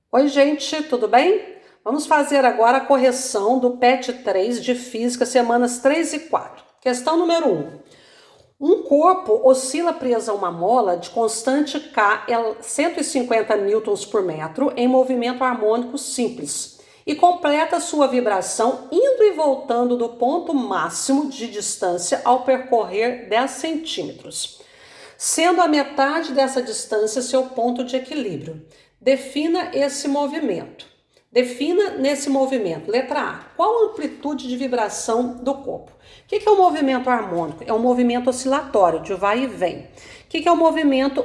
Oi, gente, tudo bem? Vamos fazer agora a correção do PET 3 de Física, semanas 3 e 4. Questão número 1. Um corpo oscila preso a uma mola de constante K, 150 newtons por metro, em movimento harmônico simples, e completa sua vibração indo e voltando do ponto máximo de distância ao percorrer 10 centímetros, sendo a metade dessa distância seu ponto de equilíbrio. Defina esse movimento. Defina nesse movimento. Letra A. Qual a amplitude de vibração do corpo? O que é o movimento harmônico? É um movimento oscilatório, de vai e vem. O que é o movimento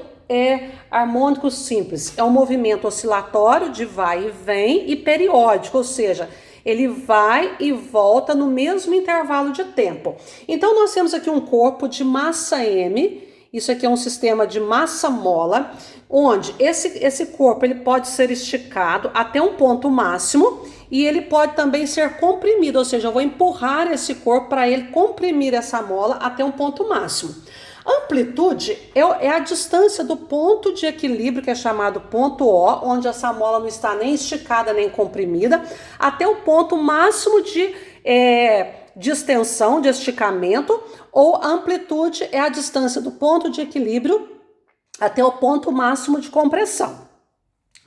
harmônico simples? É um movimento oscilatório, de vai e vem, e periódico, ou seja, ele vai e volta no mesmo intervalo de tempo. Então, nós temos aqui um corpo de massa M. Isso aqui é um sistema de massa-mola, onde esse corpo ele pode ser esticado até um ponto máximo e ele pode também ser comprimido, ou seja, eu vou empurrar esse corpo para ele comprimir essa mola até um ponto máximo. Amplitude é a distância do ponto de equilíbrio, que é chamado ponto O, onde essa mola não está nem esticada nem comprimida, até o ponto máximo de extensão, de esticamento, ou amplitude é a distância do ponto de equilíbrio até o ponto máximo de compressão.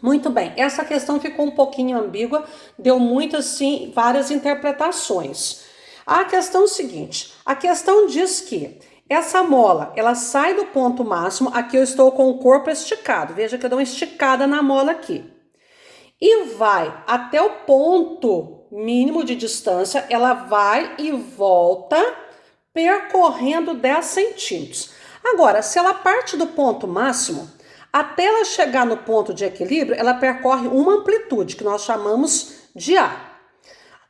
Muito bem, essa questão ficou um pouquinho ambígua, deu muitas, sim, várias interpretações. A questão é o seguinte, a questão diz que essa mola, ela sai do ponto máximo, aqui eu estou com o corpo esticado, veja que eu dou uma esticada na mola aqui, e vai até o ponto mínimo de distância, ela vai e volta percorrendo 10 centímetros. Agora, se ela parte do ponto máximo, até ela chegar no ponto de equilíbrio, ela percorre uma amplitude, que nós chamamos de A.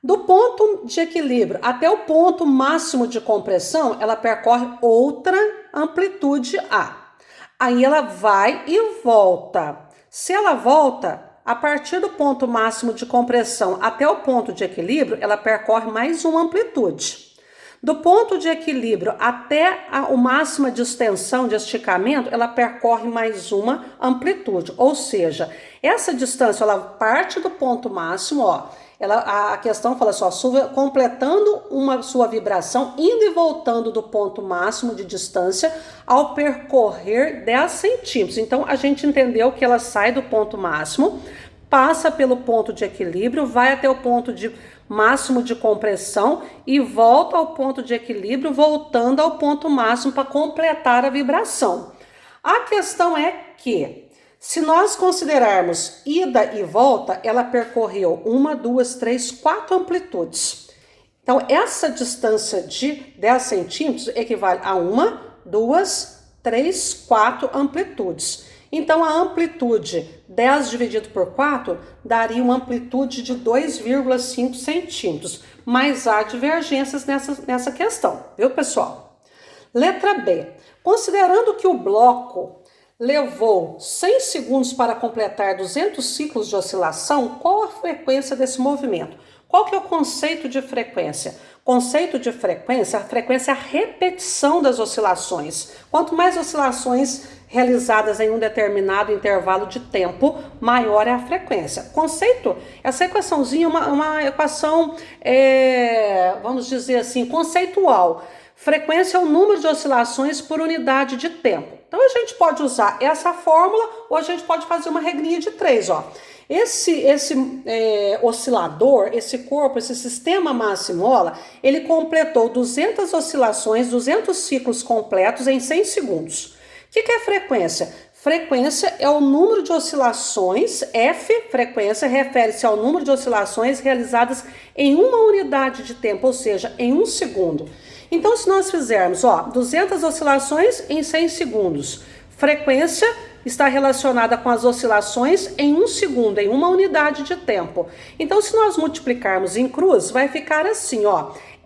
Do ponto de equilíbrio até o ponto máximo de compressão, ela percorre outra amplitude A. Aí ela vai e volta. Se ela volta, a partir do ponto máximo de compressão até o ponto de equilíbrio, ela percorre mais uma amplitude. Do ponto de equilíbrio até o máximo de extensão, de esticamento, ela percorre mais uma amplitude. Ou seja, essa distância, ela parte do ponto máximo, ó. A questão fala só, completando sua vibração, indo e voltando do ponto máximo de distância ao percorrer 10 centímetros. Então, a gente entendeu que ela sai do ponto máximo, passa pelo ponto de equilíbrio, vai até o ponto de máximo de compressão e volta ao ponto de equilíbrio, voltando ao ponto máximo para completar a vibração. A questão é que, se nós considerarmos ida e volta, ela percorreu 1, 2, 3, 4 amplitudes. Então, essa distância de 10 centímetros equivale a 1, 2, 3, 4 amplitudes. Então, a amplitude 10 dividido por 4 daria uma amplitude de 2,5 centímetros. Mas há divergências nessa questão, viu, pessoal? Letra B. Considerando que o bloco levou 100 segundos para completar 200 ciclos de oscilação, qual a frequência desse movimento? Qual que é o conceito de frequência? Conceito de frequência, a frequência é a repetição das oscilações. Quanto mais oscilações realizadas em um determinado intervalo de tempo, maior é a frequência. Conceito, essa equaçãozinha é uma equação, vamos dizer assim, conceitual. Frequência é o número de oscilações por unidade de tempo. Então, a gente pode usar essa fórmula ou a gente pode fazer uma regrinha de 3, ó. Esse oscilador, esse corpo, esse sistema massa e mola, ele completou 200 oscilações, 200 ciclos completos em 100 segundos. O que é frequência? Frequência é o número de oscilações, frequência, refere-se ao número de oscilações realizadas em uma unidade de tempo, ou seja, em 1 segundo. Então, se nós fizermos 200 oscilações em 100 segundos, frequência está relacionada com as oscilações em 1 segundo, em uma unidade de tempo. Então, se nós multiplicarmos em cruz, vai ficar assim,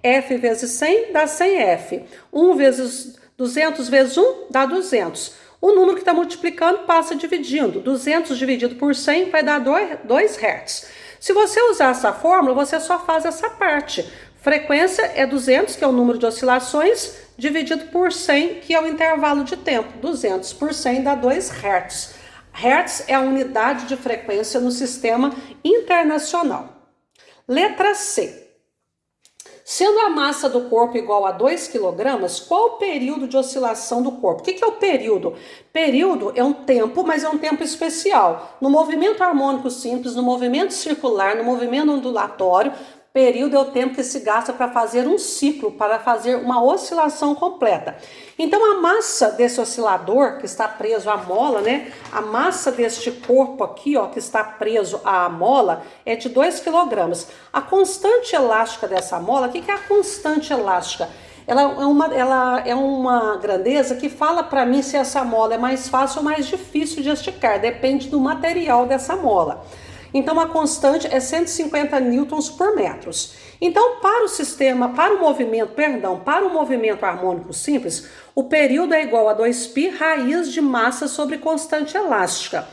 F vezes 100 dá 100F. 1 vezes 200 vezes 1 dá 200. O número que está multiplicando passa dividindo. 200 dividido por 100 vai dar 2 Hz. Se você usar essa fórmula, você só faz essa parte. Frequência é 200, que é o número de oscilações, dividido por 100, que é o intervalo de tempo. 200 por 100 dá 2 Hz. Hertz é a unidade de frequência no sistema internacional. Letra C. Sendo a massa do corpo igual a 2 kg, qual o período de oscilação do corpo? O que é o período? Período é um tempo, mas é um tempo especial. No movimento harmônico simples, no movimento circular, no movimento ondulatório, período é o tempo que se gasta para fazer um ciclo, para fazer uma oscilação completa. Então a massa desse oscilador que está preso à mola, né? A massa deste corpo aqui, ó, que está preso à mola é de 2 kg. A constante elástica dessa mola, o que é a constante elástica? Ela é uma grandeza que fala para mim se essa mola é mais fácil ou mais difícil de esticar, depende do material dessa mola. Então a constante é 150 newtons por metro. Então para o movimento harmônico simples, o período é igual a 2π raiz de massa sobre constante elástica.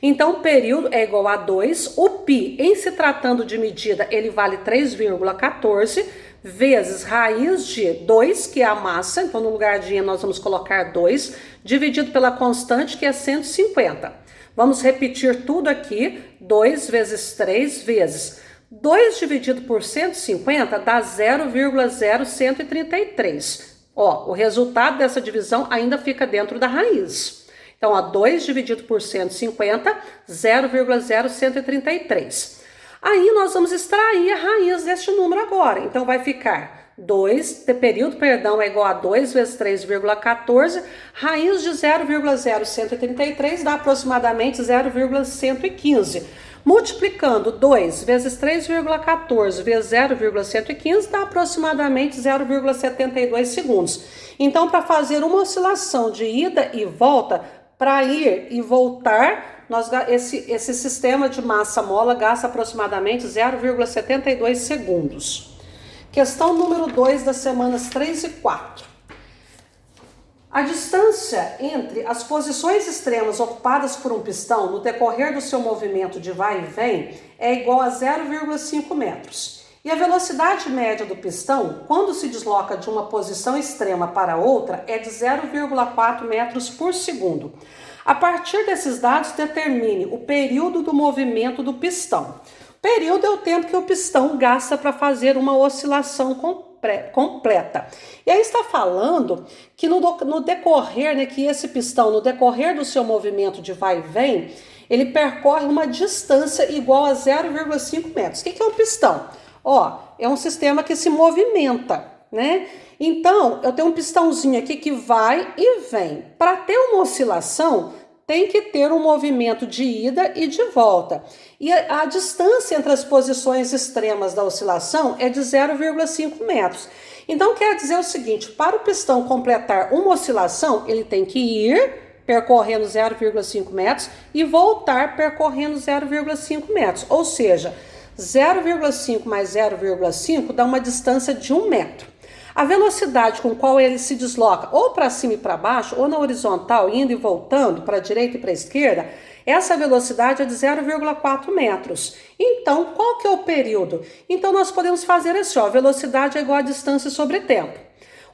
Então o período é igual a 2, o π, em se tratando de medida, ele vale 3,14 vezes raiz de 2, que é a massa, então no lugar de nós vamos colocar 2, dividido pela constante, que é 150. Vamos repetir tudo aqui, 2 vezes 3 vezes 2 dividido por 150 dá 0,0133. Ó, o resultado dessa divisão ainda fica dentro da raiz. Então, ó, 2 dividido por 150, 0,0133. Aí nós vamos extrair a raiz deste número agora. Então, vai ficar 2, período, perdão, é igual a 2 vezes 3,14, raiz de 0,0133 dá aproximadamente 0,115. Multiplicando 2 vezes 3,14 vezes 0,115 dá aproximadamente 0,72 segundos. Então, para fazer uma oscilação de ida e volta, para ir e voltar, esse sistema de massa-mola gasta aproximadamente 0,72 segundos. Questão número 2 das semanas 3 e 4. A distância entre as posições extremas ocupadas por um pistão no decorrer do seu movimento de vai e vem é igual a 0,5 metros. E a velocidade média do pistão, quando se desloca de uma posição extrema para outra, é de 0,4 metros por segundo. A partir desses dados, determine o período do movimento do pistão. Período é o tempo que o pistão gasta para fazer uma oscilação completa. E aí está falando que no decorrer, né, que esse pistão, no decorrer do seu movimento de vai e vem, ele percorre uma distância igual a 0,5 metros. O que é um pistão? Ó, é um sistema que se movimenta, né? Então, eu tenho um pistãozinho aqui que vai e vem. Para ter uma oscilação, tem que ter um movimento de ida e de volta. E a distância entre as posições extremas da oscilação é de 0,5 metros. Então, quer dizer o seguinte, para o pistão completar uma oscilação, ele tem que ir percorrendo 0,5 metros e voltar percorrendo 0,5 metros. Ou seja, 0,5 mais 0,5 dá uma distância de 1 metro. A velocidade com qual ele se desloca ou para cima e para baixo, ou na horizontal, indo e voltando para a direita e para a esquerda, essa velocidade é de 0,4 metros. Então, qual que é o período? Então, nós podemos fazer assim, ó, velocidade é igual a distância sobre tempo.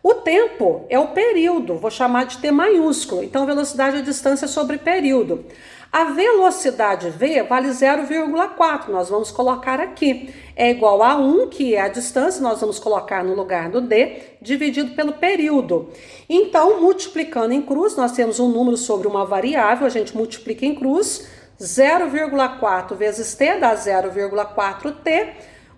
O tempo é o período, vou chamar de T maiúsculo, então velocidade é distância sobre período. A velocidade V vale 0,4, nós vamos colocar aqui. É igual a 1, que é a distância, nós vamos colocar no lugar do D, dividido pelo período. Então, multiplicando em cruz, nós temos um número sobre uma variável, a gente multiplica em cruz, 0,4 vezes T dá 0,4T,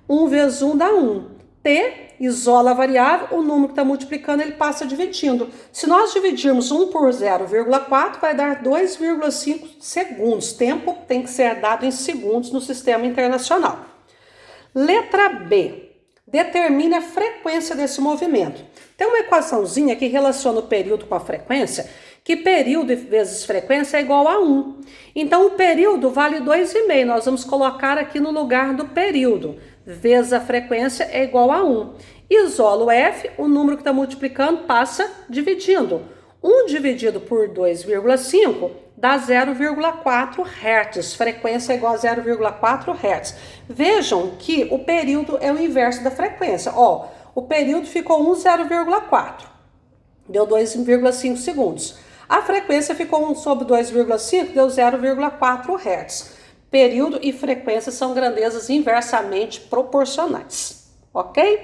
1 vezes 1 dá 1. T isola a variável, o número que está multiplicando ele passa dividindo. Se nós dividirmos 1 por 0,4, vai dar 2,5 segundos. Tempo tem que ser dado em segundos no sistema internacional. Letra B. Determine a frequência desse movimento. Tem uma equaçãozinha que relaciona o período com a frequência, que período vezes frequência é igual a 1. Então, o período vale 2,5. Nós vamos colocar aqui no lugar do período. Vezes a frequência é igual a 1. Isolo F, o número que está multiplicando passa dividindo. 1 dividido por 2,5 dá 0,4 Hz. Frequência é igual a 0,4 Hz. Vejam que o período é o inverso da frequência. Ó, o período ficou 0,4. Deu 2,5 segundos. A frequência ficou 1 sobre 2,5, deu 0,4 Hz. Período e frequência são grandezas inversamente proporcionais, ok?